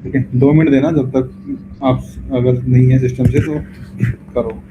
ठीक है, 2 मिनट देना, जब तक आप अगर नहीं है सिस्टम से तो करो।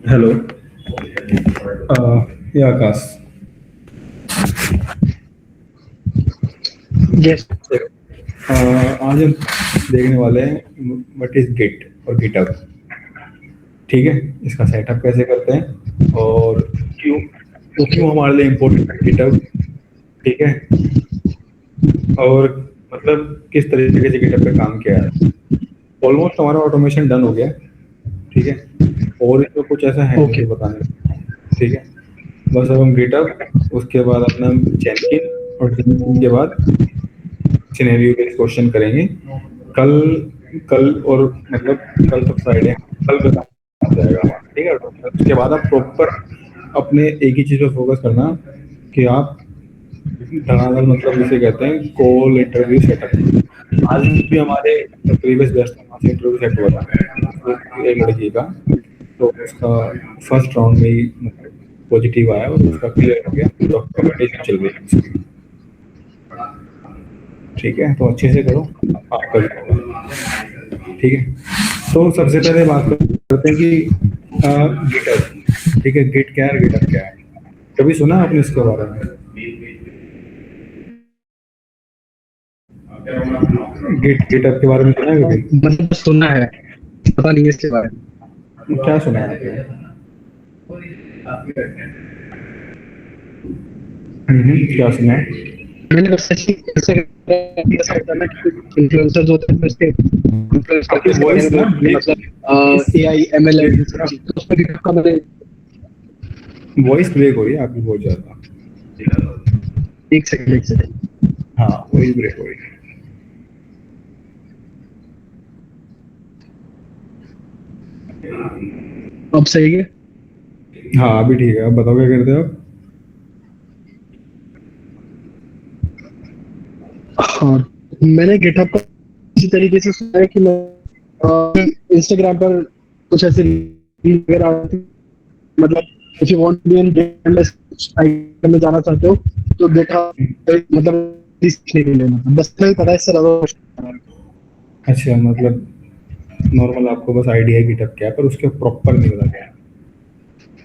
हेलो। ये आकाश। यस। आज हम देखने वाले हैं व्हाट इज गिट और गिटहब। ठीक है, इसका सेटअप कैसे करते हैं और क्यों ओके। क्यों हमारे लिए इम्पोर्टेंट है गिटहब। ठीक है, और मतलब किस तरीके से गिटहब पे काम किया है। ऑलमोस्ट हमारा ऑटोमेशन डन हो गया है। ठीक है, और इसमें कुछ ऐसा है नहीं ओके। जो बताने। ठीक है, बस अब हम गिटहब, उसके बाद अपना जेनकिन, और जेनकिन के बाद सिनेरियो बेस्ड क्वेश्चन करेंगे। कल कल और मतलब कल तो फ्राइडे है, कल पे आ जाएगा हमारा। ठीक है, तो उसके बाद आप प्रॉपर अपने एक ही चीज़ पे फोकस करना कि आप धड़ाधड़, मतलब जिसे कहते हैं कॉल इंटरव्यू सेटअप करो। आज भी हमारे प्रीवियस बैच में वहाँ से इंटरव्यू सेट हुआ था, तो एक लड़की का, तो उसका फर्स्ट राउंड में ही मतलब पॉजिटिव आया और उसका क्लियर हो गया, डॉक्यूमेंटेशन चल रही है उसकी। ठीक है, तो अच्छे से करो, आपका भी होगा। ठीक है, तो सबसे पहले बात करते हैं कि गिटहब। ठीक है, गिट क्या है, गिटहब क्या है। कभी सुना आपने इसके बारे में? गिटहब के बारे में सुना है कभी? मतलब सुना है, पता नहीं है इसके बारे में। क्या सुना है आपने? क्या सुना है? मैंने बस ऐसी ऐसा ऐसा होता है ना कि इन्फ्लुएंसर्स होते हैं तो इसके इन्फ्लुएंस करके आपकी इसके बारे वॉइस में ना बोलते हैं, ब्रेक, मतलब एआई एमएल एंड सब चीज, तो उसमें भी आपका मैंने वॉइस ब्रेक हो रही है आपकी बहुत ज्यादा। एक सेकंड एक सेकंड। हाँ, वॉइस ब्रेक हो रही है। अब सही है। हाँ, अभी ठीक है। आप बताओ क्या करते हो आप? हाँ, मैंने गिटहब पर इसी तरीके से सुना है कि मैं इंस्टाग्राम पर कुछ ऐसे रील वगैरह आती, मतलब if you want to be in gameless item में जाना चाहते हो तो देखा, मतलब सीखने के लिए, मतलब बस नहीं पता है इससे ज्यादा। अच्छा, मतलब नॉर्मल आपको बस आइडिया है गिटहब क्या है, पर उसके प्रॉपर नहीं पता क्या है।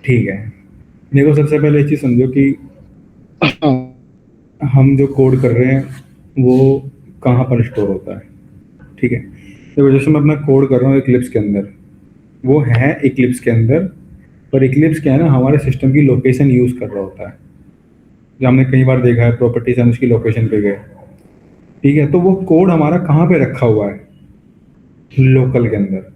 ठीक है, देखो सबसे पहले ये चीज़ समझो कि हाँ। हम जो कोड कर रहे हैं वो कहाँ पर स्टोर होता है। ठीक है, देखो जैसे मैं अपना कोड कर रहा हूँ इक्लिप्स के अंदर, वो है इक्लिप्स के अंदर, पर इक्लिप्स क्या है ना, हमारे सिस्टम की लोकेशन यूज़ कर रहा होता है। जो हमने कई बार देखा है, प्रॉपर्टीज हम उसकी लोकेशन पे गए। ठीक है, तो वो कोड हमारा कहाँ पे रखा हुआ है, लोकल के अंदर।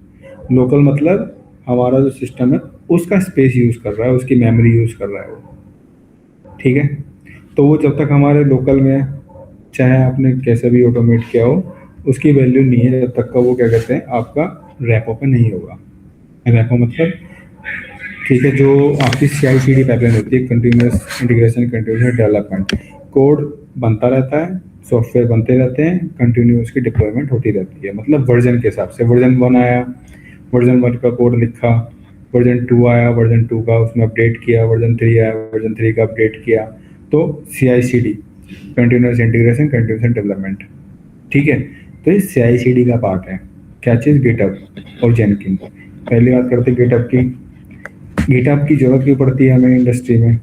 लोकल मतलब हमारा जो सिस्टम है उसका स्पेस यूज़ कर रहा है, उसकी मेमोरी यूज़ कर रहा है वो। ठीक है, तो वो जब तक हमारे लोकल में है, चाहे आपने कैसे भी ऑटोमेट किया हो, उसकी वैल्यू नहीं है जब तक का वो क्या कहते हैं आपका रैपो पे नहीं होगा। रैपो मतलब ठीक है, जो आपकी CI/CD पाइपलाइन होती है, continuous integration continuous development, code बनता रहता है, सॉफ्टवेयर बनते रहते हैं, कंटिन्यू उसकी डिप्लॉयमेंट होती रहती है। मतलब वर्जन के हिसाब से, वर्जन 1 आया, वर्जन 1 का कोड लिखा, वर्जन 2 आया, वर्जन 2 का उसमें अपडेट किया, वर्जन 3 आया, वर्जन 3 का अपडेट किया। तो CI/CD continuous integration continuous development, ठीक है। तो ये CI/CD का पार्ट है। क्या चीज़? गिटहब और जेनकिन। पहली बात करते हैं गिटहब की। गिटहब की जरूरत क्यों पड़ती है हमें इंडस्ट्री में?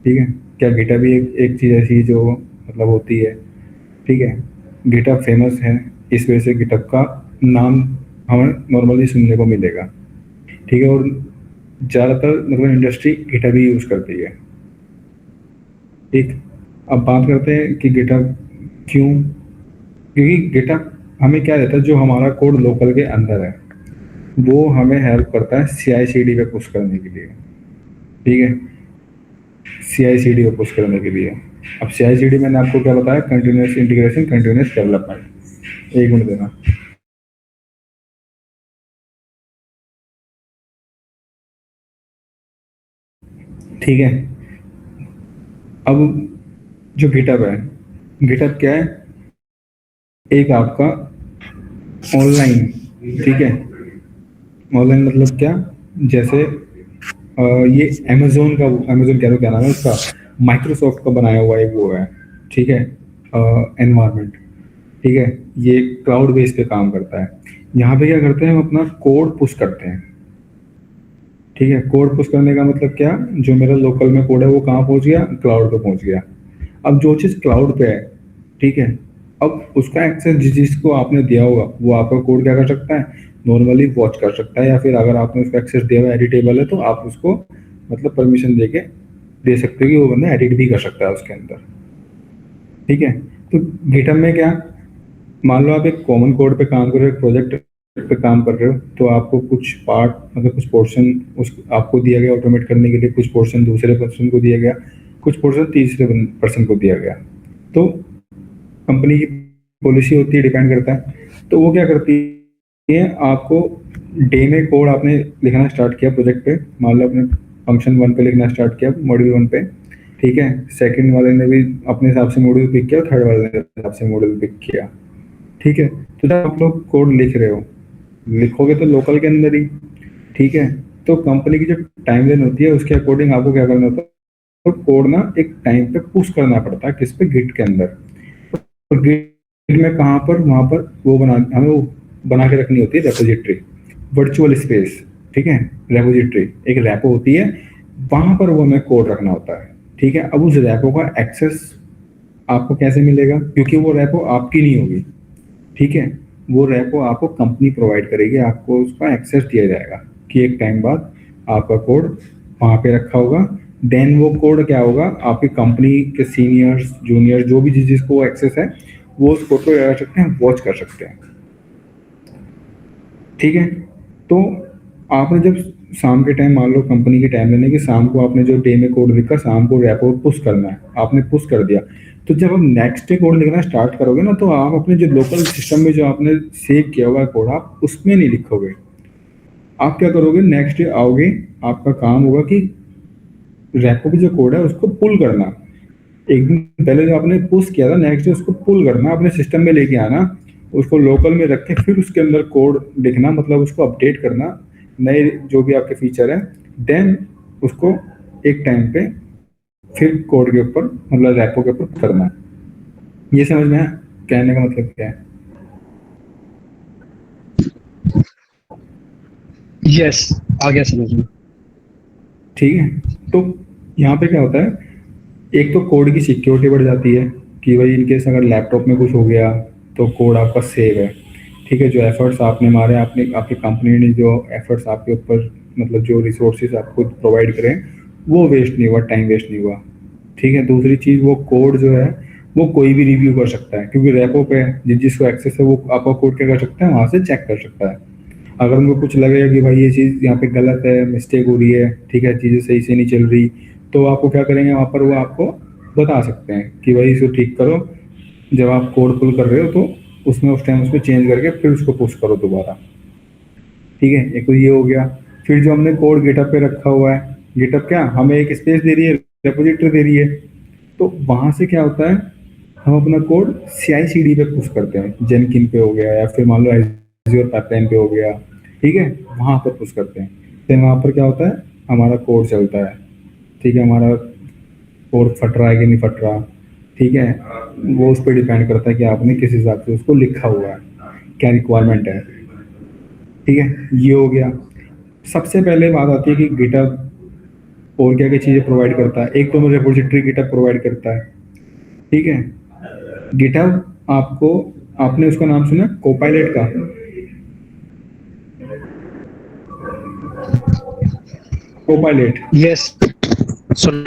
ठीक है, क्या गिटहब भी एक चीज़ ऐसी जो मतलब होती है? ठीक है, गिटहब फेमस है, इस वजह से गिटहब का नाम हमें नॉर्मली सुनने को मिलेगा। ठीक है, और ज़्यादातर मतलब इंडस्ट्री गिटहब ही यूज़ करती है। ठीक, अब बात करते हैं कि गिटहब क्यों? क्योंकि गिटहब हमें क्या देता है, जो हमारा कोड लोकल के अंदर है वो हमें हेल्प करता है CI/CD पे पुश करने के लिए। ठीक है, CI/CD पे पुश करने के लिए। अब CI/CD मैंने आपको क्या बताया? Continuous integration continuous development. एक मिनट देना। ठीक है, अब जो गिटहब है, गिटहब क्या है? एक आपका ऑनलाइन, ठीक है, ऑनलाइन मतलब क्या? जैसे ये अमेजोन का, अमेजोन कह रहा हूँ, क्या नाम है उसका, माइक्रोसॉफ्ट का बनाया हुआ एक वो है, ठीक है, एनवायरमेंट। ठीक है, ये क्लाउड बेस पे काम करता है। यहाँ पे क्या करते हैं, हम अपना कोड पुश करते हैं। ठीक है, कोड पुश करने का मतलब क्या? जो मेरा लोकल में कोड है वो कहाँ पहुँच गया? क्लाउड पे पहुँच गया। अब जो चीज़ क्लाउड पे है, ठीक है, अब उसका एक्सेस जिस चीज़ को आपने दिया होगा वो आपका कोड क्या कर सकता है? नॉर्मली वॉच कर सकता है, या फिर अगर आपने उसका एक्सेस दिया हुआ एडिटेबल है तो आप उसको मतलब परमिशन दे के दे सकते हो कि वो बंदा एडिट भी कर सकता है उसके अंदर। ठीक है, तो गिटहब में क्या, मान लो आप एक कॉमन कोड पे काम कर रहे हो, एक प्रोजेक्ट पे काम कर रहे हो, तो आपको कुछ पार्ट मतलब कुछ पोर्शन उस आपको दिया गया ऑटोमेट करने के लिए, कुछ पोर्शन दूसरे पर्सन को दिया गया, कुछ पोर्शन तीसरे पर्सन को दिया गया। तो कंपनी की पॉलिसी होती है, डिपेंड करता है, तो वो क्या करती है, आपको डे में कोड आपने लिखना स्टार्ट किया प्रोजेक्ट पे, मान लो अपने फंक्शन 1 पे लिखना स्टार्ट किया, मॉड्यूल 1 पे, ठीक है, सेकंड वाले ने भी अपने हिसाब से मॉड्यूल पिक किया, थर्ड वाले ने अपने हिसाब से मॉड्यूल पिक किया। ठीक है, तो जब आप लोग कोड लिख रहे हो, लिखोगे तो लोकल के अंदर ही, ठीक है, तो कंपनी की जो टाइमलाइन होती है उसके अकॉर्डिंग आपको क्या करना होता है, तो कोड ना एक टाइम पे पुश करना पड़ता है, किस पे? गिट के अंदर। तो गिट में कहाँ पर? वहाँ पर वो हमें वो बना के रखनी होती है रेपोजिटरी, वर्चुअल स्पेस, ठीक है, रेपोजिटरी एक रेपो होती है, वहाँ पर वो हमें कोड रखना होता है। ठीक है, अब उस रेपो का एक्सेस आपको कैसे मिलेगा? क्योंकि वो रेपो आपकी नहीं होगी, ठीक है, वो रेपो आपको कंपनी प्रोवाइड करेगी, आपको उसका एक्सेस दिया जाएगा कि एक टाइम बाद आपका कोड वहाँ पे रखा होगा। देन वो कोड क्या होगा, आपकी कंपनी के सीनियर्स जूनियर्स जो भी जिसको एक्सेस है वो उस कोड को क्या कर सकते हैं? वॉच कर सकते हैं। ठीक है, तो आपने जब शाम के टाइम, मान लो कंपनी की टाइम लेने की, शाम को आपने जो डे में कोड लिखा, शाम को रेपो पुश करना है, आपने पुश कर दिया, तो जब आप नेक्स्ट डे कोड लिखना स्टार्ट करोगे ना, तो आप अपने जो लोकल सिस्टम में जो आपने सेव किया हुआ है कोड, आप उसमें नहीं लिखोगे। आप क्या करोगे? नेक्स्ट डे आओगे, आपका काम होगा कि रेपो की जो कोड है उसको पुल करना। एक दिन पहले जो आपने पुश किया था, नेक्स्ट डे उसको पुल करना, अपने सिस्टम में लेके आना, उसको लोकल में रख के फिर उसके अंदर कोड लिखना, मतलब उसको अपडेट करना, नए जो भी आपके फीचर है, देन उसको एक टाइम पे फिर कोड के ऊपर मतलब रेपो के ऊपर करना। ये समझ में आया? कहने का मतलब क्या है? यस, आ गया समझ में। ठीक है, तो यहाँ पे क्या होता है, एक तो कोड की सिक्योरिटी बढ़ जाती है कि भाई इनकेस अगर लैपटॉप में कुछ हो गया तो कोड आपका सेव है। ठीक है, जो एफर्ट्स आपने मारे, आपने आपकी कंपनी ने जो एफर्ट्स आपके ऊपर मतलब जो रिसोर्सेज आपको प्रोवाइड करें वो वेस्ट नहीं हुआ, टाइम वेस्ट नहीं हुआ। ठीक है, दूसरी चीज़, वो कोड जो है वो कोई भी रिव्यू कर सकता है, क्योंकि रेपो पे जिसको एक्सेस है वो आपका कोड क्या कर सकता है? वहाँ से चेक कर सकता है। अगर उनको कुछ लगेगा कि भाई ये चीज़ यहाँ पे गलत है, मिस्टेक हो रही है, ठीक है, चीज़ें सही से नहीं चल रही, तो आपको क्या करेंगे, वहाँ पर वो आपको बता सकते हैं कि भाई इसको ठीक करो। जब आप कोड पुल कर रहे हो तो उसमें उस टाइम उसको चेंज करके फिर उसको पुश करो दोबारा। ठीक है, एक तो ये हो गया। फिर जो हमने कोड गिटहब पे रखा हुआ है, गिटहब क्या हमें एक स्पेस दे रही है, रेपोजिटरी दे रही है, तो वहां से क्या होता है, हम अपना कोड CI/CD पे पुश करते हैं, जेनकिन पे हो गया या फिर मान लो एज़्योर पाइपलाइन पे हो गया, ठीक है, वहां पर पुश करते हैं। फिर वहां पर क्या होता है, हमारा कोड चलता है, ठीक है, हमारा कोड फट रहा है कि नहीं फट रहा, ठीक है, वो उस पर डिपेंड करता है कि आपने किस हिसाब से उसको लिखा हुआ है, क्या रिक्वायरमेंट है, ठीक है, ये हो गया। सबसे पहले बात आती है कि गिटहब और क्या क्या चीज़ें प्रोवाइड करता है। एक तो मैं रिपोजिटरी गिटहब प्रोवाइड करता है, ठीक है। गिटहब आपको, आपने उसका नाम सुना कोपायलट का? कोपायलट। यस, सुन।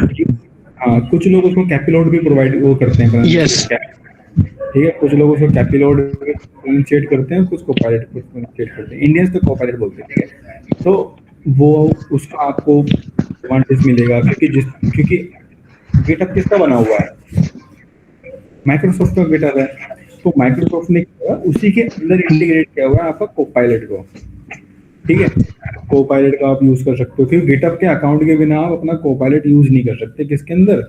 हाँ, कुछ लोग उसको कैपिलोड भी प्रोवाइड वो करते हैं, यस। ठीक है, कुछ लोग उसको कैपिलोड प्रोनाउंसिएट करते हैं, कुछ कोपायलट प्रोनाउंसिएट करते हैं, इंडियंस तो कोपायलट बोलते हैं, ठीक है। तो वो उसका आपको एडवांटेज मिलेगा, क्योंकि गिटहब किसका बना हुआ है, माइक्रोसॉफ्ट का गिटहब है। तो माइक्रोसॉफ्ट ने क्या हुआ, उसी के अंदर इंटीग्रेट किया हुआ है आपका कोपायलट को, ठीक है। कोपायलट का आप यूज कर सकते हो, क्योंकि गिटहब के अकाउंट के बिना आप अपना कोपायलट यूज नहीं कर सकते। किसके अंदर,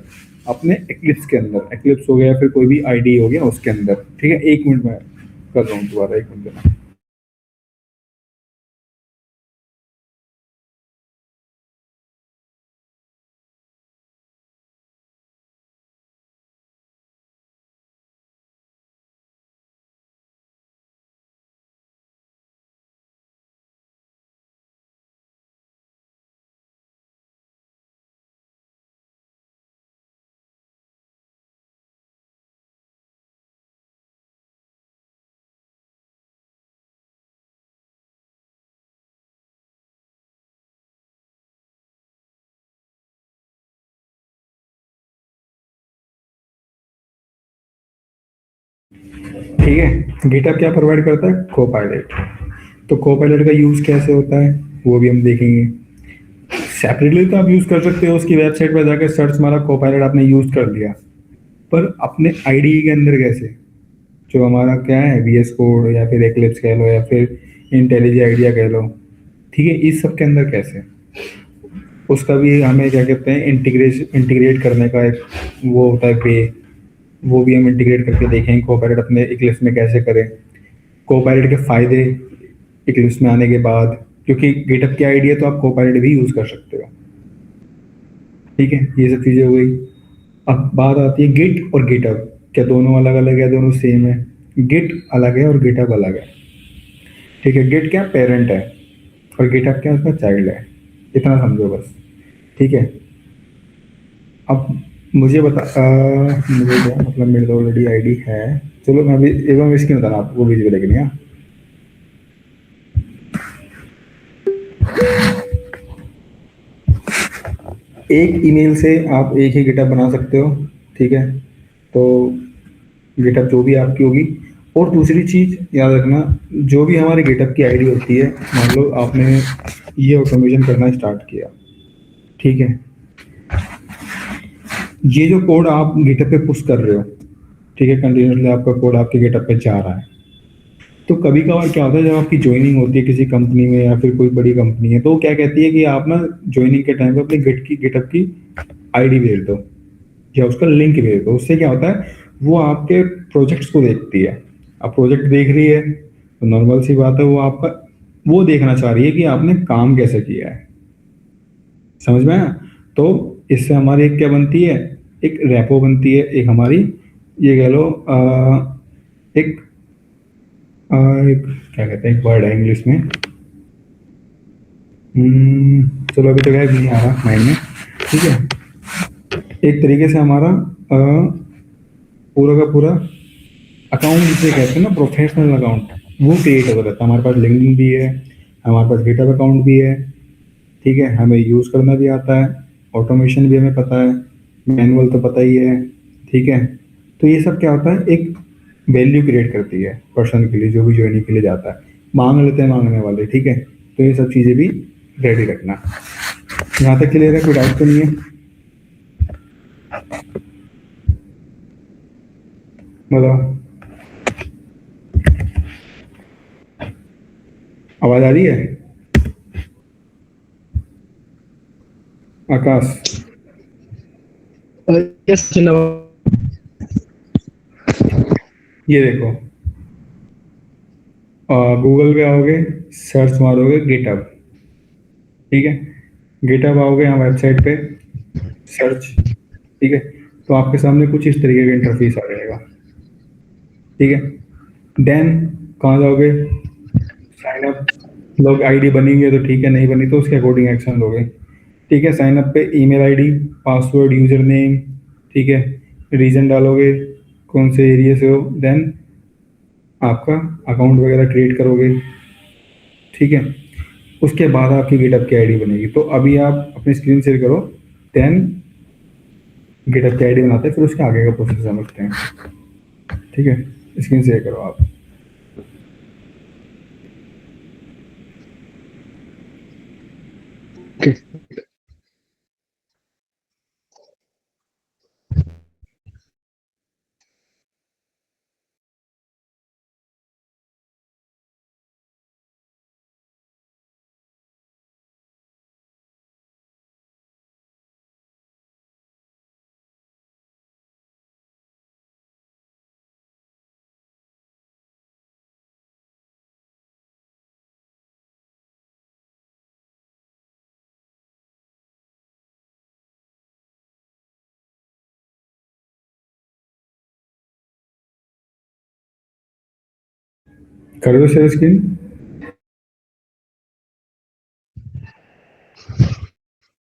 अपने एक्लिप्स के अंदर, एक्लिप्स हो गया फिर कोई भी आईडी हो गया उसके अंदर, ठीक है। 1 मिनट में कर रहा हूँ दोबारा, 1 मिनट में। ठीक है, गिटहब क्या प्रोवाइड करता है, कोपायलट। तो कोपायलट का यूज कैसे होता है वो भी हम देखेंगे। सेपरेटली तो आप यूज कर सकते हो, उसकी वेबसाइट पर जाकर सर्च मारा कोपायलट, आपने यूज कर लिया, पर अपने आईडी के अंदर कैसे, जो हमारा क्या है VS कोड या फिर एक्लिप्स कह लो या फिर इंटेलिजेंट आइडिया कह लो, ठीक है, इस सब के अंदर कैसे, उसका भी हमें क्या कहते हैं, इंटीग्रेट करने का एक वो होता है वे, वो भी हम इंटीग्रेट करके देखेंगे कोपायलट अपने इक्लिप्स में कैसे करें। कोपायलट के फायदे इक्लिप्स में आने के बाद, क्योंकि गिटहब की आइडिया तो आप कोपायलट भी यूज कर सकते हो, ठीक है, ये सब चीजें हो गई। अब बात आती है गिट और गिटहब, क्या दोनों अलग अलग है, दोनों सेम है? गिट अलग है और गिटहब अलग है, ठीक है। गिट क्या पेरेंट है और गिटहब क्या उसका चाइल्ड है, इतना समझो बस, ठीक है। अब मुझे बता मुझे क्या मतलब, मेरे तो ऑलरेडी आईडी है, चलो मैं भी एक बार इसकी बताना आपको विजिबल है कि नहीं, हाँ? एक ईमेल से आप एक ही गिटहब बना सकते हो, ठीक है। तो गिटहब जो भी आपकी होगी, और दूसरी चीज याद रखना, जो भी हमारी गिटहब की आईडी होती है, मान लो आपने ये ऑटोमेशन करना स्टार्ट किया, ठीक है, ये जो कोड आप गिटहब पे पुश कर रहे हो, ठीक है, कंटिन्यूसली आपका कोड आपके गिटहब पे जा रहा है। तो कभी कभार क्या होता है, जब आपकी ज्वाइनिंग होती है किसी कंपनी में या फिर कोई बड़ी कंपनी है, तो वो क्या कहती है कि आप ना ज्वाइनिंग के टाइम पे अपनी गिटहब की आईडी भेज दो या उसका लिंक भेज दो। उससे क्या होता है, वो आपके प्रोजेक्ट्स को देखती है। अब प्रोजेक्ट देख रही है तो नॉर्मल सी बात है, वो आपका वो देखना चाह रही है कि आपने काम कैसे किया है, समझ में आया? तो इससे हमारी एक क्या बनती है, एक रेपो बनती है, एक हमारी ये कह लो एक एक क्या कहते हैं, एक वर्ड है इंग्लिश में, चलो अभी तो नहीं आ रहा माइंड में, ठीक है। एक तरीके से हमारा पूरा का पूरा अकाउंट जिसे कहते हैं ना, प्रोफेशनल अकाउंट, वो क्रिएट हो जाता है। हमारे पास लिंक्डइन भी है, हमारे पास गिटहब अकाउंट भी है, ठीक है, हमें यूज़ करना भी आता है, ऑटोमेशन भी हमें पता है, मैनुअल तो पता ही है, ठीक है। तो ये सब क्या होता है, एक वैल्यू क्रिएट करती है पर्सन के लिए, जो भी ज्वाइनिंग के लिए जाता है। मांग लेते हैं मांगने वाले, ठीक है। तो ये सब चीज़ें भी रेडी रखना। यहाँ तक क्लियर है, कोई डाउट तो नहीं है? बताओ, आवाज़ आ रही है? आकाश, यस चिन्ना। ये देखो, गूगल पे आओगे, सर्च मारोगे गिटहब, ठीक है, गिटहब आओगे यहाँ वेबसाइट पे, सर्च, ठीक है, तो आपके सामने कुछ इस तरीके का इंटरफेस आ जाएगा, ठीक है। देन कहाँ जाओगे, साइन अप, लोग आईडी बनी हुई है तो ठीक है, नहीं बनी तो उसके अकॉर्डिंग एक्शन लोगे, ठीक है। साइन अप पे email ID, password, user name, ठीक है, रीजन डालोगे, कौन से एरिया से हो, देन आपका अकाउंट वगैरह क्रिएट करोगे, ठीक है। उसके बाद आपकी गिटअप की आईडी बनेगी। तो अभी आप अपनी स्क्रीन शेयर करो, देन गिटअप की आईडी बनाते हैं, फिर उसके आगे का प्रोसेस समझते हैं, ठीक है। स्क्रीन शेयर करो आप। ओके। कर दो share screen.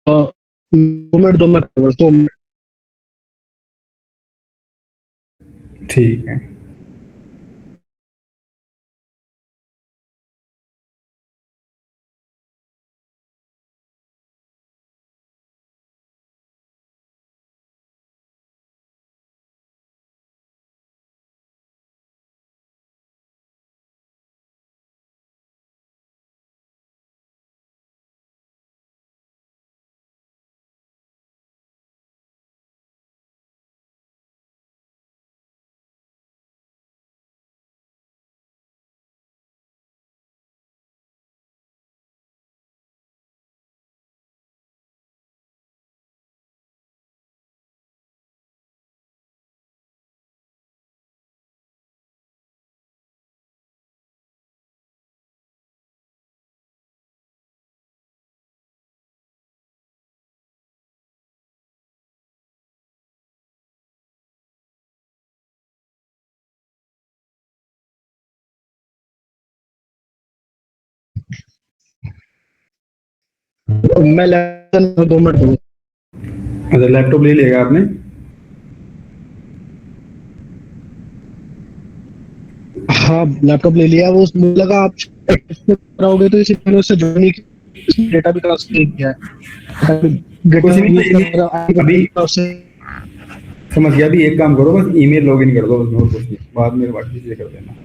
2 minute 2 minute 2 minute. ठीक है। मैं 2 मिनट दूंगा। अच्छा, लैपटॉप ले लिएगा आपने? हाँ लैपटॉप ले लिया। वो मुझे लगा आप कराओगे तो इसी मैंने उससे जुड़ने की डेटा भी ट्रांसफर नहीं किया है। कुछ गिटहब नहीं तो यूज कर रहा अभी था उससे। समझ गया। अभी एक काम करो, बस ईमेल लॉगिन कर दो, बस और कुछ नहीं, बाद में बाकी चीजें कर देना।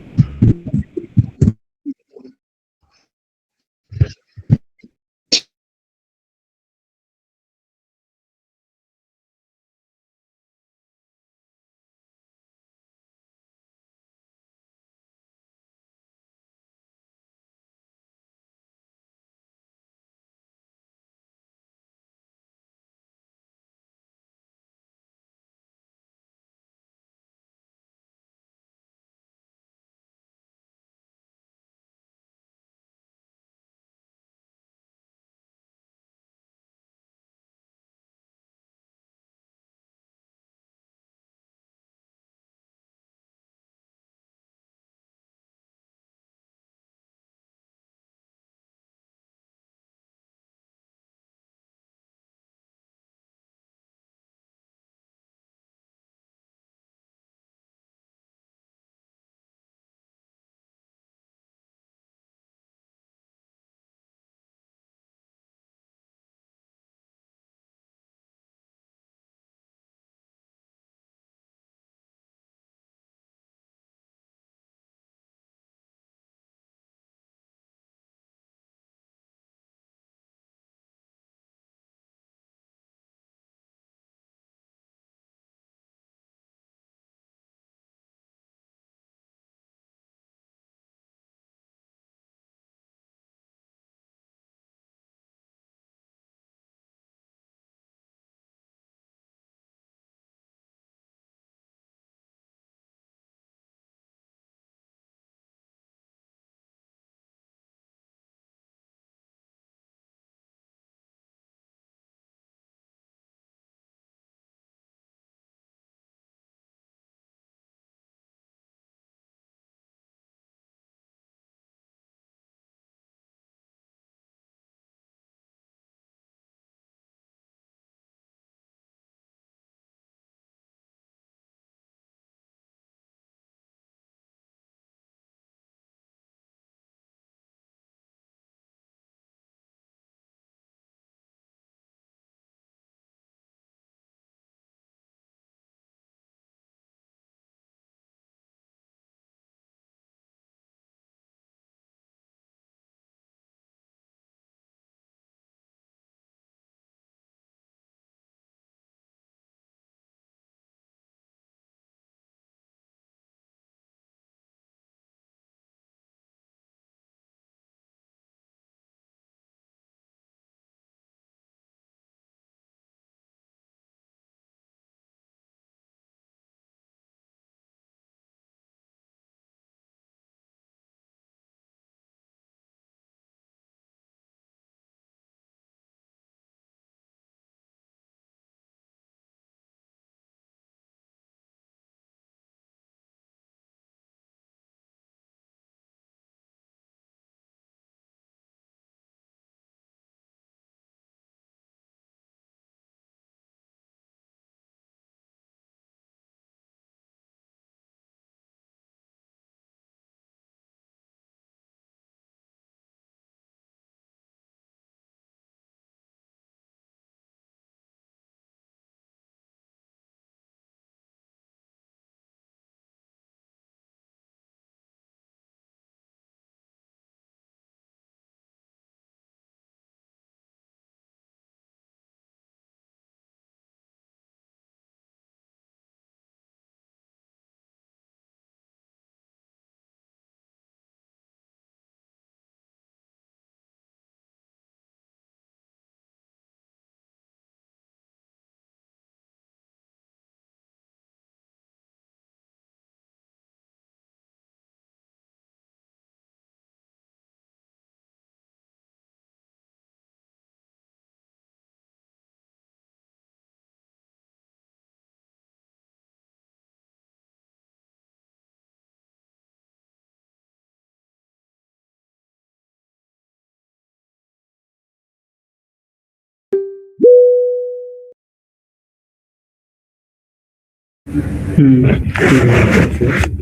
ठीक है।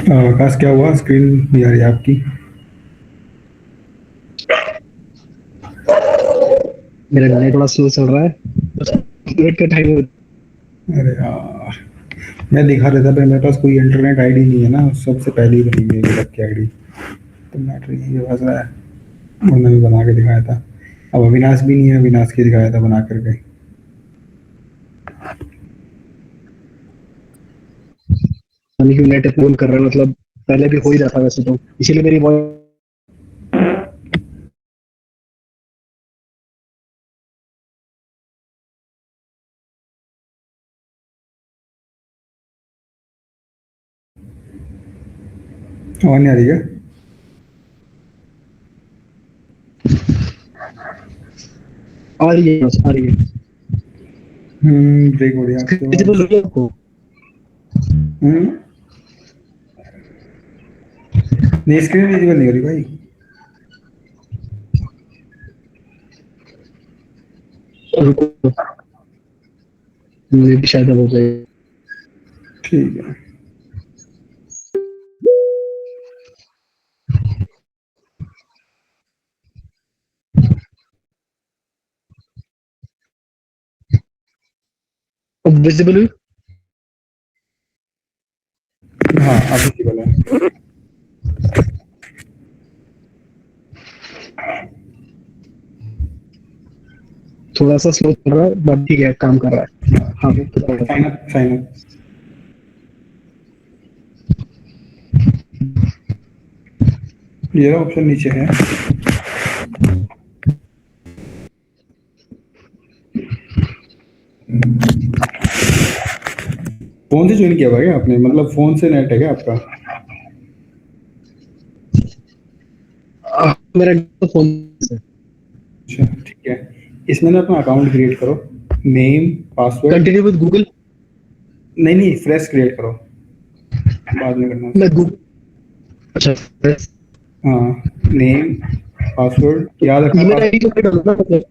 आकाश क्या हुआ, स्क्रीन नहीं आ रही है आपकी? मेरा नेट थोड़ा स्लो चल रहा है, बस वेट का टाइम। अरे यार, मैं दिखा रहा था पर मेरे पास कोई इंटरनेट आईडी नहीं है ना, सबसे पहली बनी हुई है मेरी आईडी, तो मैटर यही फंस रहा है। उन्होंने भी बना के दिखाया था, अब अविनाश भी नहीं है, अविनाश की दिखाया था बना करके। नेट फोन कर रहा है, मतलब पहले भी हो ही रहा था वैसे तो, इसीलिए मेरी वॉइस। और नहीं आ रही है? आ रही है, आ रही है। ब्रेक हो रही है आपकी विजिबल आवाज। हो गया आपको? हम्म, नहीं स्क्रीन विजिबल नहीं हो रही भाई। रुको, मे भी शायद अब हो जाए। ठीक है। अब विजिबल हुई? हाँ अब विजिबल है। थोड़ा सा स्लो चल रहा है, बट ठीक है, काम कर रहा है। हाँ हाँ, ठीक है, तो साइन अप साइन अप। ये ऑप्शन नीचे है। फोन से ज्वाइन किया हुआ है क्या आपने, मतलब फोन से नेट है क्या आपका? मेरा फोन से। अच्छा ठीक है, इसमें ना अपना अकाउंट क्रिएट करो, name password. Continue with Google. नहीं नहीं, फ्रेश क्रिएट करो, बाद में करना मैं उसको। गूगल। अच्छा, हाँ, नेम पासवर्ड याद रखना ईमेल पास। आईडी तो मैं डालूंगा मतलब।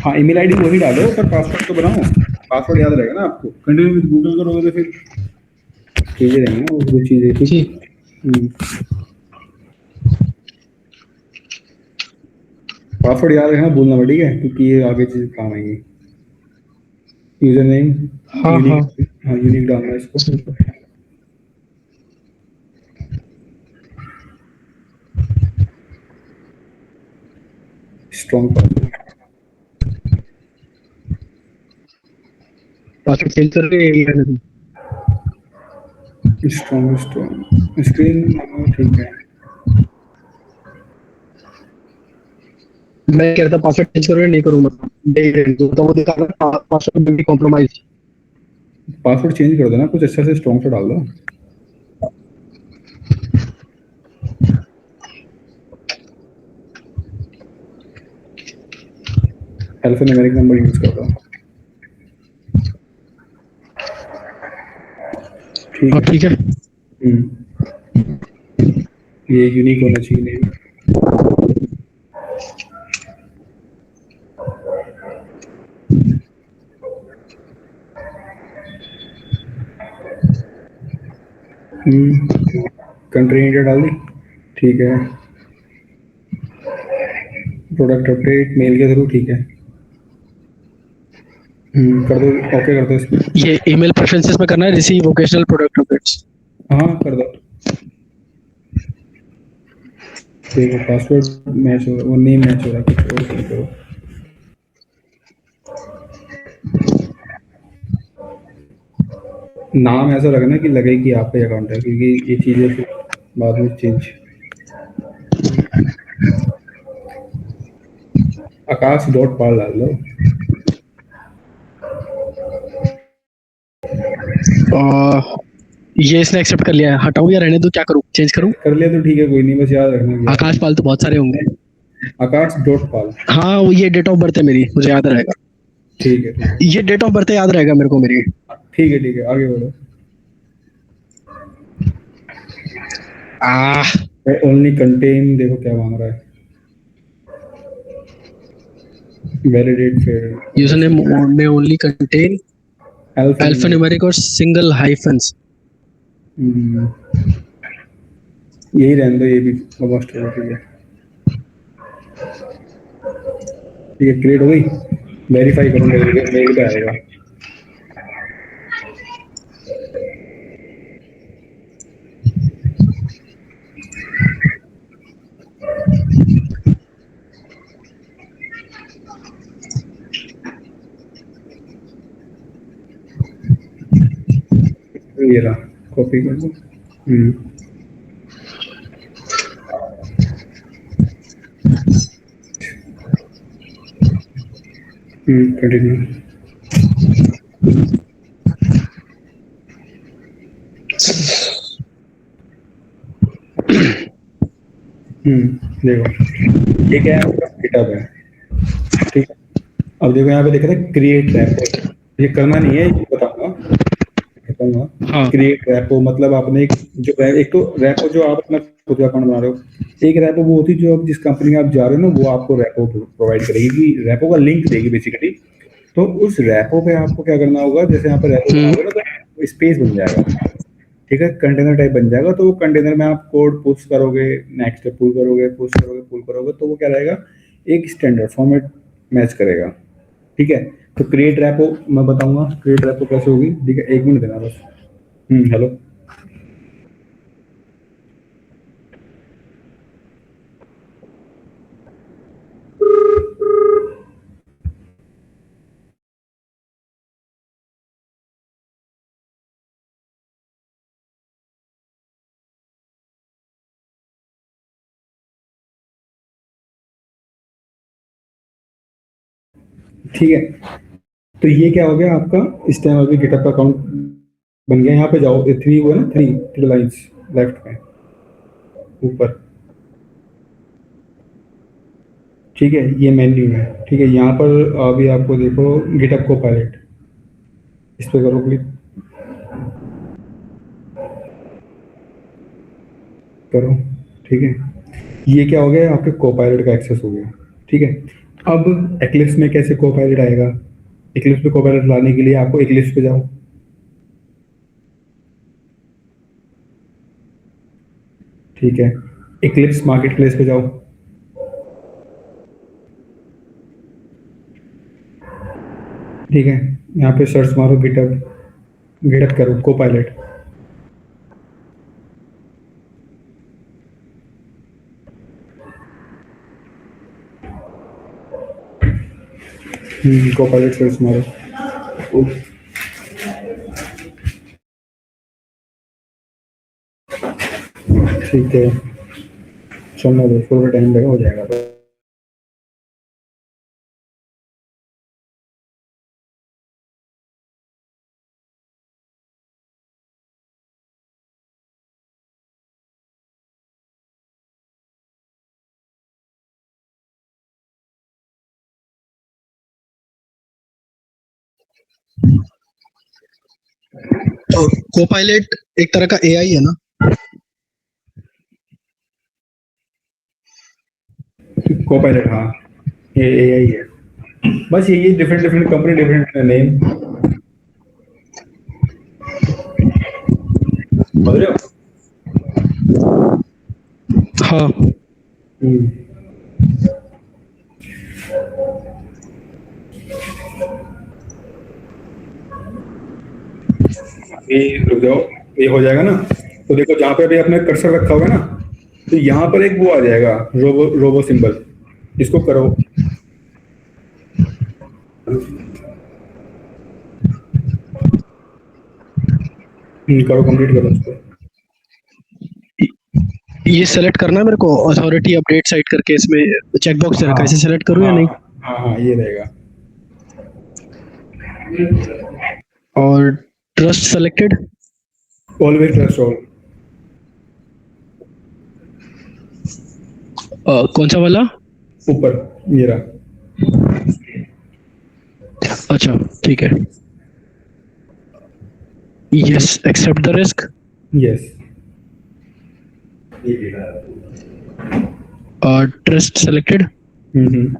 हाँ ईमेल आईडी वही डालो, पर पासवर्ड तो बनाओ। पासवर्ड याद रहेगा ना आपको, कंटिन्यू विद गूगल करोगे तो फिर चीजें रहेंगी ना वो दो चीजें, ठीक। ठीक। पासवर्ड याद रखना, भूलना मत, ठीक है, क्योंकि ये आगे चीज काम आएंगी। यूजर नेम हाँ हाँ। यूनिक, हाँ यूनिक डालना है इसको। Strong password. पासवर्ड चेंज कर रहे हैं। स्ट्रॉन्ग स्ट्रॉन्ग स्क्रीन, ठीक है। मैं कह रहा था पासवर्ड चेंज करूँ या नहीं करूँ, मतलब देख रहे तो वो दिखा रहा है पासवर्ड भी कॉम्प्रोमाइज। पासवर्ड चेंज कर देना, कुछ अच्छा से स्ट्रॉन्ग से डाल दो। अल्फान्यूमेरिक नंबर यूज कर दो। ठीक हाँ है। ठीक है। ये यूनिक होना चाहिए नेम। कंट्री इंडिया डाल दी, ठीक है। प्रोडक्ट अपडेट मेल के थ्रू, ठीक है। कर दो, ओके कर दो इसमें। ये ईमेल प्रेफरेंसेस में करना है, रिसीव वोकेशनल प्रोडक्ट अपडेट्स। हाँ कर दो। देखो पासवर्ड मैच हो रहा, वो नेम मैच हो रहा है, कुछ और क्लिक करो। नाम ऐसा रखना कि लगे कि आपका ही अकाउंट है, क्योंकि ये चीज़ें फिर बाद में चेंज। आकाश डॉट पाल डाल दो। ये इसने एक्सेप्ट कर लिया है, हटाऊं या रहने दो, क्या करूं, चेंज करूं? कर लिया तो ठीक है, कोई नहीं, बस याद रखना क्या आकाश पाल तो बहुत सारे होंगे। आकाश डॉट पाल। हाँ वो ये डेट ऑफ बर्थ है मेरी, मुझे याद रहेगा। ठीक है ठीक है ये डेट ऑफ बर्थ याद रहेगा मेरे को मेरी। ठीक है, आगे बढ़ो। आह ओनली कंटेन, देखो क्या मांग रहा है। वैलिडेट यूजर फिर नेम में ओनली कंटेन अल्फान्यूमेरिक। अल्फान्यूमेरिक और सिंगल हाइफन्स। यही रहने दो, ये भी ऑलमोस्ट हो ठीक है। ठीक है, क्रिएट हो गई। वेरीफाई करो, मेल पे आएगा। ये रहा, कॉपी कर दो। कंटिन्यू। देखो ये क्या है, आपका गिटहब है, ठीक है। अब देखो यहाँ पे देखा था क्रिएट रैपो, ये करना नहीं है, ये बताऊंगा बताऊंगा। हाँ क्रिएट रैपो मतलब आपने एक तो रैपो जो आप अपना खुद का अकाउंट बना रहे हो, एक रैपो वो होती है जो आप जिस कंपनी में आप जा रहे हो ना, वो आपको रैपो प्रोवाइड करेगी, कि रैपो का लिंक देगी बेसिकली। तो उस रैपो पे आपको क्या करना होगा, जैसे यहाँ पे रैपो बनाओगे ना तो स्पेस बन जाएगा, ठीक है, कंटेनर टाइप बन जाएगा। तो वो कंटेनर में आप कोड पुश करोगे, नेक्स्ट पुल करोगे, पुश करोगे, पुल करोगे, तो वो क्या रहेगा, एक स्टैंडर्ड फॉर्मेट मैच करेगा, ठीक है। तो क्रिएट रैपो मैं बताऊंगा, क्रिएट रैपो कैसे होगी, ठीक है, 1 मिनट देना बस। हेलो। ठीक है, तो ये क्या हो गया आपका, इस टाइम अभी गिटहब का अकाउंट बन गया। यहाँ पे जाओ, 3 हुआ ना, 3 लाइन्स लेफ्ट में ऊपर, ठीक है, ये मेन्यू है, ठीक है। यहाँ पर अभी आपको देखो गिटहब को पायलट, इस पे करो क्लिक, करो, ठीक है। ये क्या हो गया, आपके को पायलट का एक्सेस हो गया, ठीक है। अब एक्लिप्स में कैसे को पायलट आएगा, एक्लिप्स पे को पायलट लाने के लिए आपको एक्लिप्स पे जाओ, ठीक है। एक्लिप्स मार्केट प्लेस पे जाओ, ठीक है। यहाँ पे सर्च मारो गिटहब, गिटहब करो को पायलट, को पायलट सर्च मारो। ठीक है, चलना दो, थोड़ा टाइम लगा, हो जाएगा। तो कोपायलट एक तरह का एआई है ना? को पायलट, हाँ, ये एआई है, बस ये different different company, different name, समझ रहे हो। हाँ हम्म, ये रुक जाओ, ये हो जाएगा ना। तो देखो जहाँ पे अभी आपने कर्सर रखा होगा ना, तो यहाँ पर एक वो आ जाएगा, रोबो सिंबल, इसको करो। करो, कंप्लीट करो इसको। ये सेलेक्ट करना है मेरे को, अथॉरिटी अपडेट साइट करके इसमें चेकबॉक्स हाँ रखा है, इसे सेलेक्ट करूँ या हाँ नहीं? हाँ हाँ, ये रहेगा। और trust selected, always trust all. कौन सा वाला? ऊपर ये रहा। अच्छा ठीक है। Yes, accept the risk, yes. Trust selected, hmm.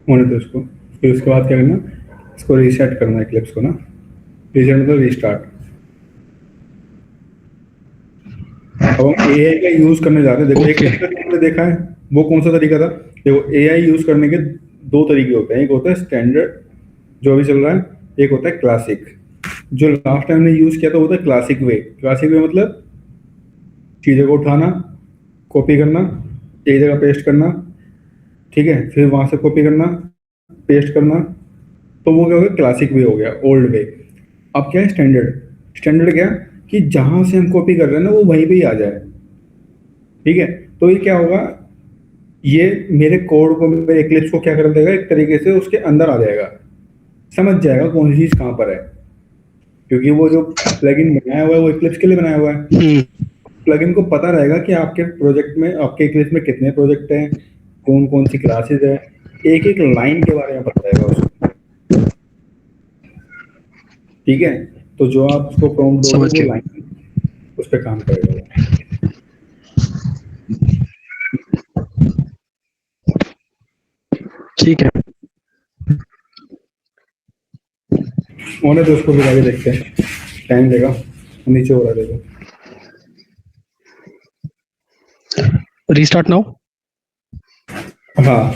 होने दो इसको। फिर उसके बाद क्या करना, इसको रीसेट करना है क्लिप्स को ना। रीसेट मतलब रीस्टार्ट। अब हम एआई का यूज करने जा रहे हैं। देखो एक Okay. तरीका जो हमने देखा है, वो कौन सा तरीका था? देखो एआई यूज करने के दो तरीके होते हैं। एक होता है स्टैंडर्ड जो अभी चल रहा है, एक होता है क्लासिक। जो लास्ट टाइम ने यूज किया था वो था क्लासिक वे। क्लासिक वे मतलब चीज़ों को उठाना, कॉपी करना, एक जगह पेस्ट करना, ठीक है, फिर वहां से कॉपी करना, पेस्ट करना। तो वो क्या हो गया, क्लासिक वे हो गया, ओल्ड वे। अब क्या है स्टैंडर्ड? स्टैंडर्ड क्या, कि जहां से हम कॉपी कर रहे हैं ना वो वहीं पे ही आ जाए। ठीक है, तो ये क्या होगा, ये मेरे कोड को, मेरे एक्लिप्स को क्या कर देगा, एक तरीके से उसके अंदर आ जाएगा, समझ जाएगा कौन सी चीज कहाँ पर है। क्योंकि वो जो प्लगइन बनाया हुआ है वो एक्लिप्स के लिए बनाया हुआ है। प्लगइन को पता रहेगा कि आपके प्रोजेक्ट में, आपके एक्लिप्स में कितने प्रोजेक्ट हैं, कौन कौन सी क्लासेस है, एक एक लाइन के बारे में पता रहेगा उसको। ठीक है, तो जो आप उसको प्रॉम्प्ट दोगे समझ वो गया। लाइन उस पर काम करेगा वो। ठीक है, होने तो उसको भी आगे देखते हैं, टाइम लेगा। नीचे हो रहा है देखो। Restart now. हाँ,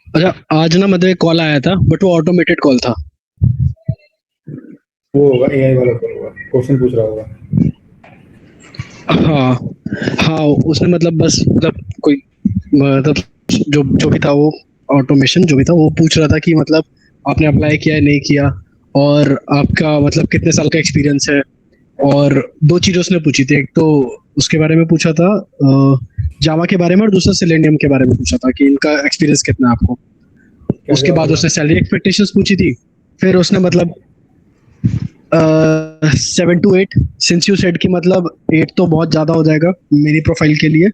अच्छा, आज ना मतलब एक कॉल आया था बट वो ऑटोमेटेड कॉल था। वो होगा एआई वाला, तो होगा क्वेश्चन पूछ रहा होगा। हाँ हाँ, उसने मतलब बस मतलब कोई मतलब जो जो भी था वो ऑटोमेशन जो भी था वो पूछ रहा था कि मतलब आपने अप्लाई किया है नहीं किया, और आपका मतलब कितने साल का एक्सपीरियंस है। और दो चीजें उसने पूछी थी, एक तो उसके बारे में पूछा था जावा के बारे में, और दूसरा सेलेनियम के बारे में पूछा था कि इनका एक्सपीरियंस कितना है आपको। क्या उसके जवाब बाद दिया? उसने सैलरी एक्सपेक्टेशंस पूछी थी। फिर उसने मतलब 7 to 8, सिंस यू सेड कि मतलब 8 तो बहुत ज्यादा हो जाएगा मेरी प्रोफाइल के लिए,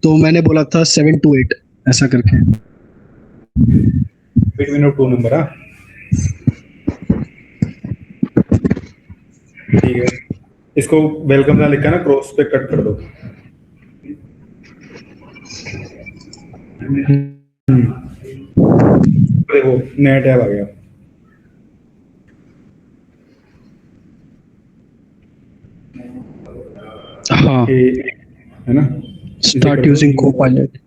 तो मैंने बोला था 7 to 8 ऐसा करके। Between of two number. हाँ, ठीक है। इसको वेलकम ना लिखा ना, क्रॉस पे कट कर दो। देखो नया टैब आ गया। हाँ, ए, है ना, इसे स्टार्ट कर दो यूजिंग सी। को पायलट।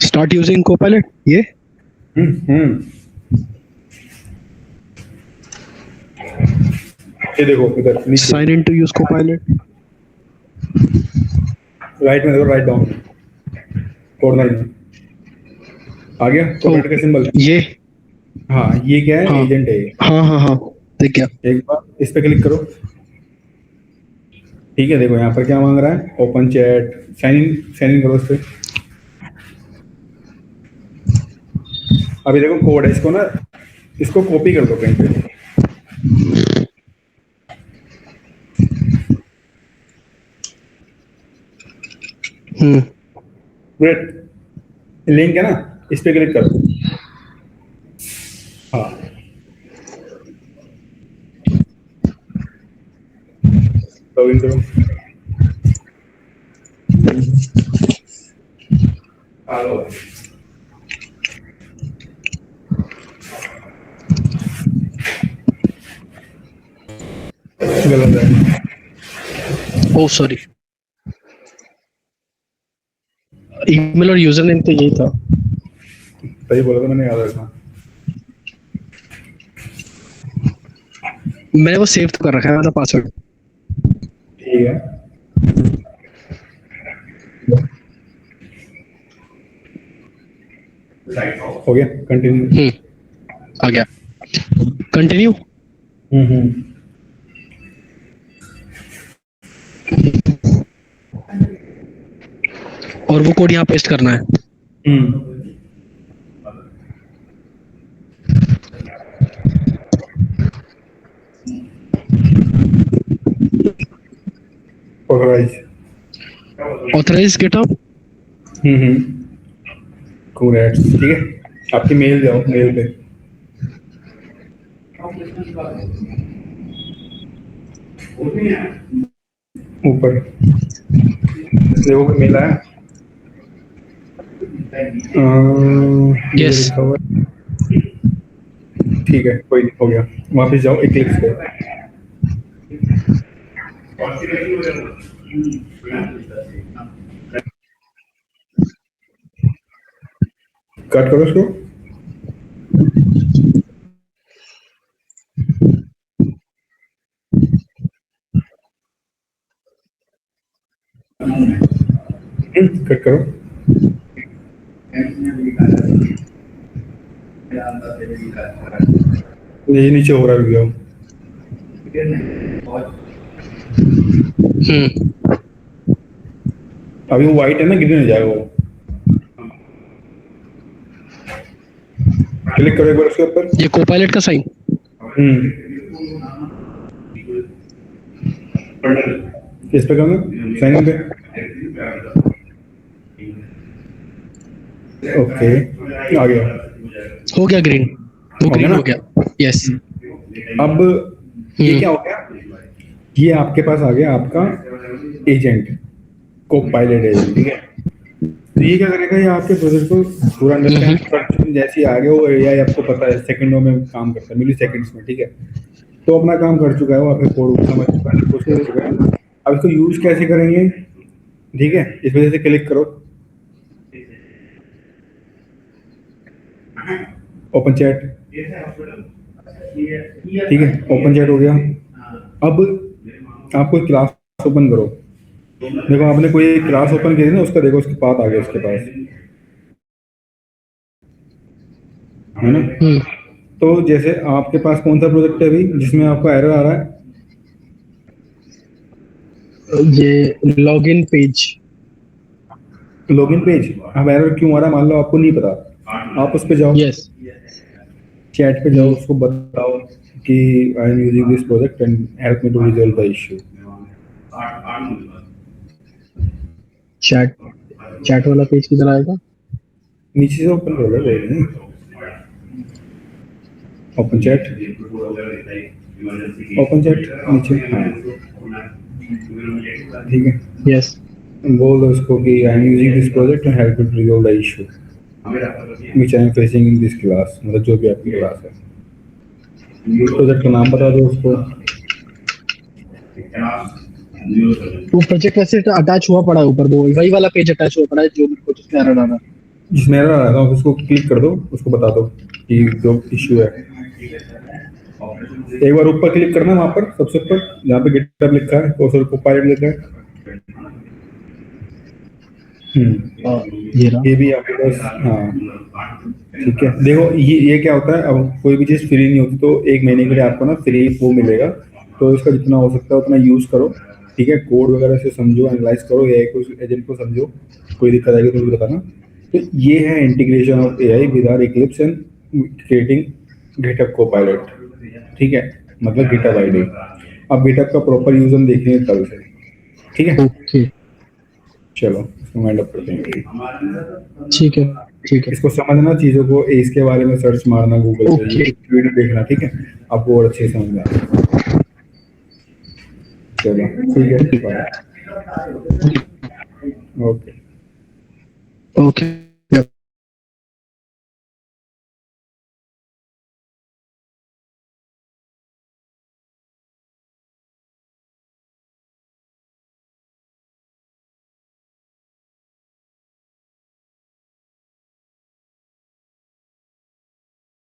स्टार्ट यूजिंग को पायलट ये। ये देखो इधर नीचे, साइन इन टू यूज को पायलट। राइट में देखो, राइट डाउन में, कॉर्नर में आ गया ओ, कोऑर्डिनेट का सिंबल। ये। हाँ, ये क्या है, हाँ एजेंट है ये। हाँ हाँ हाँ, देख गया। एक बार इस पे क्लिक करो। ठीक है, देखो यहाँ पर क्या मांग रहा है, ओपन चैट, साइन इन करो इस पे। अभी देखो कोड है, इसको ना, इसको कॉपी कर दो कहीं पे। हम्म। वेट, लिंक है ना, इस पे क्लिक करो। हाँ, लॉग इन करो। हेलो। गलत है। ओह सॉरी, ईमेल और यूजर नेम तो यही था। सही बोला था मैंने, याद रखा। मैंने वो सेव तो कर रखा है मेरा पासवर्ड। ठीक है, हो गया, कंटिन्यू। आ गया, कंटिन्यू। हम्म। और वो कोड यहाँ पेस्ट करना है। ऑथराइज। Authorise GitHub. करेक्ट, ठीक है। आपकी मेल जाओ, मेल पे ऊपर देखो कि मेल आया। ये यस। लिखा हुआ है। ठीक है, कोई नहीं, हो गया। वापस जाओ इक्लिप्स पे। कट करो इसको। कट करो। ये नीचे हो रहा है वीडियो। अभी वो व्हाइट है ना, ग्रीन हो जाएगा वो। क्लिक करो एक बार उसके ऊपर। ये कोपायलट का साइन। इस पे करना, साइन इन पे। ओके, आ गया। हो गया ग्रीन, वो हो गया ग्रीन ना? हो गया। यस। अब ये क्या हो गया? ये आपके पास आ गया आपका एजेंट, को पायलट एजेंट, ठीक है। तो ये क्या करेगा, ये आपके प्रोजेक्ट को पूरा अंडरस्टैंड कर, जैसे ही आ गया वो एआई, आपको पता है सेकंडों में काम करता है, मिली सेकंड्स में, ठीक है। तो अपना काम कर चुका है वो, आपके कोड को समझ चुका है, कुछ कर चुका है। अब इसको यूज कैसे करेंगे, ठीक है। इस वजह से क्लिक करो, ओपन चैट, ठीक है। ओपन चैट हो गया। अब आप कोई क्लास ओपन करो। देखो आपने कोई क्लास ओपन की थी ना, उसका देखो उसके पाथ आ गया उसके पास, है ना। तो जैसे आपके पास कौन सा प्रोजेक्ट है अभी जिसमें आपका एरर आ रहा है? ये लॉगिन पेज। Login page. अब एरर क्यों आ रहा है, मान लो आपको नहीं पता, आप उस पे जाओ, यस। चैट पे जाओ, उसको बताओ कि I am using this project and help me to resolve the issue. Chat, chat वाला पेज किधर आएगा? नीचे से ओपन कर लो, कोई नहीं। ओपन चैट, ओपन चैट नीचे, हाँ, ठीक है। यस। बोल दो उसको कि I am using this project and help me to resolve the issue which I am facing in this class, मतलब जो भी आपकी क्लास है। प्रोजेक्ट का नाम बता दो उसको। वो प्रोजेक्ट वैसे अटैच हुआ पड़ा है ऊपर, वो वही वाला पेज अटैच हुआ पड़ा है जो मेरे को जिसमें एरर आ रहा है। जिसमें एरर आ रहा था उसको क्लिक कर दो, उसको बता दो कि जो इश्यू है। एक बार ऊपर क्लिक करना, वहां पर सबसे ऊपर जहाँ पे गिटहब लिखा है और सर कोपायलट लिखा है। ये रहा। ये भी आपके पास, हाँ, ठीक है। देखो ये क्या होता है, अब कोई भी चीज़ फ्री नहीं होती, तो 1 महीने के लिए आपको ना फ्री वो मिलेगा। तो इसका जितना हो सकता है उतना यूज़ करो, ठीक है। कोड वगैरह से समझो, एनालाइज करो, एआई को, एजेंट को समझो। कोई दिक्कत आएगी तो मुझे बताना। तो ये है integration of AI with our Eclipse and creating GitHub Copilot, ठीक है, मतलब गिटहब आईडी। अब गिटहब का प्रॉपर यूज हम देखेंगे कल से, ठीक है। ओके, चलो इसको वाइंड अप करते हैं। ठीक है, ठीक है। इसको समझना, चीज़ों को इसके बारे में सर्च मारना गूगल पे, ओके। यूट्यूब वीडियो देखना, ठीक है। आपको और अच्छे से समझ में आएगा। चलो ठीक है, बाय। ओके। ओके।